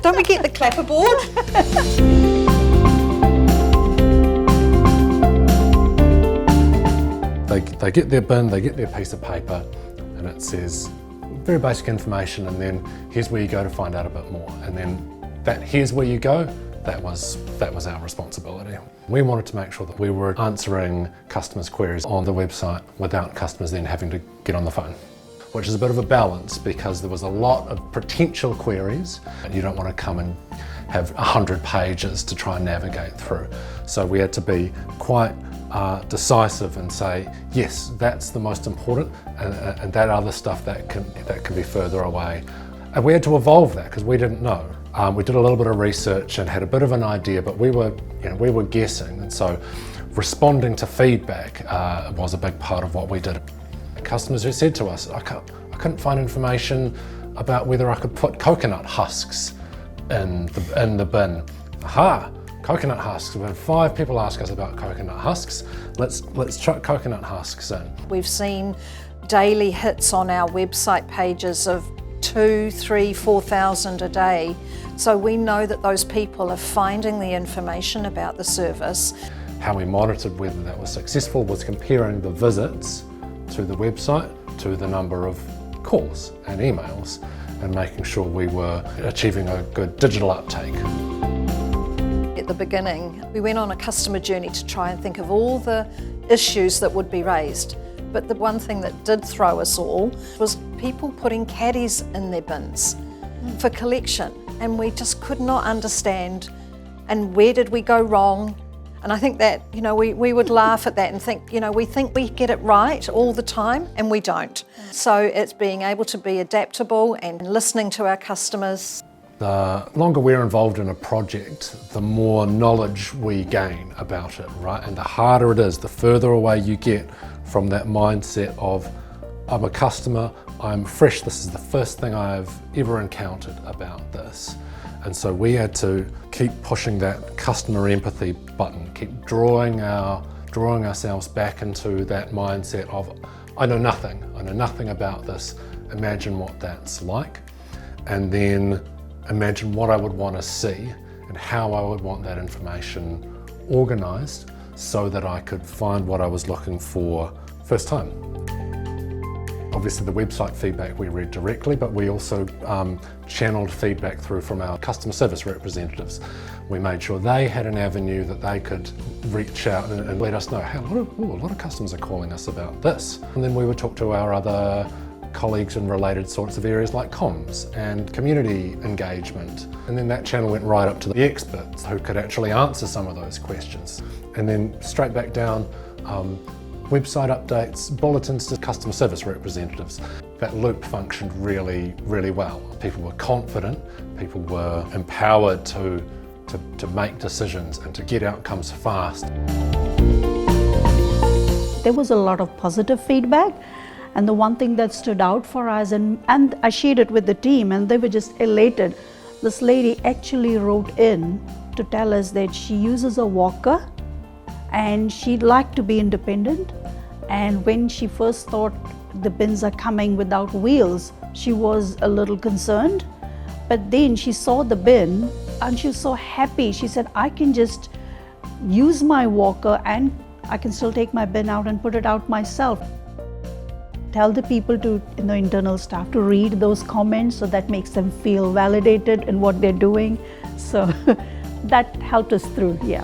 Don't we get the clapperboard? They get their bin, they get their piece of paper, and it says very basic information, and then here's where you go to find out a bit more. And then that here's where you go, that was our responsibility. We wanted to make sure that we were answering customers' queries on the website without customers then having to get on the phone, which is a bit of a balance because there was a lot of potential queries and you don't want to come and have 100 pages to try and navigate through. So we had to be quite decisive and say, yes, that's the most important, and that other stuff that can be further away. And we had to evolve that because we didn't know. We did a little bit of research and had a bit of an idea, but we were guessing, and so responding to feedback was a big part of what we did. Customers who said to us, I couldn't find information about whether I could put coconut husks in the bin. Aha! Coconut husks. We've had 5 people ask us about coconut husks. Let's chuck coconut husks in. We've seen daily hits on our website pages of 2,000, 3,000, 4,000 a day. So we know that those people are finding the information about the service. How we monitored whether that was successful was comparing the visits to the website to the number of calls and emails and making sure we were achieving a good digital uptake. At the beginning, we went on a customer journey to try and think of all the issues that would be raised. But the one thing that did throw us all was people putting caddies in their bins for collection. And we just could not understand, and where did we go wrong? And I think that, we would laugh at that and think, we think we get it right all the time, and we don't. So it's being able to be adaptable and listening to our customers. The longer we're involved in a project, the more knowledge we gain about it, right? And the harder it is, the further away you get from that mindset of, I'm a customer, I'm fresh, this is the first thing I've ever encountered about this. And so we had to keep pushing that customer empathy button, keep drawing ourselves back into that mindset of, I know nothing about this, imagine what that's like, and then imagine what I would want to see and how I would want that information organised so that I could find what I was looking for first time. Obviously the website feedback we read directly, but we also channeled feedback through from our customer service representatives. We made sure they had an avenue that they could reach out and let us know, hey, a lot of customers are calling us about this. And then we would talk to our other colleagues in related sorts of areas like comms and community engagement. And then that channel went right up to the experts who could actually answer some of those questions. And then straight back down, website updates, bulletins to customer service representatives. That loop functioned really, really well. People were confident, people were empowered to make decisions and to get outcomes fast. There was a lot of positive feedback. And the one thing that stood out for us, and I shared it with the team, and they were just elated. This lady actually wrote in to tell us that she uses a walker and she'd like to be independent. And when she first thought the bins are coming without wheels, she was a little concerned. But then she saw the bin and she was so happy. She said, I can just use my walker and I can still take my bin out and put it out myself. Tell the people internal staff to read those comments, so that makes them feel validated in what they're doing. So that helped us through, yeah.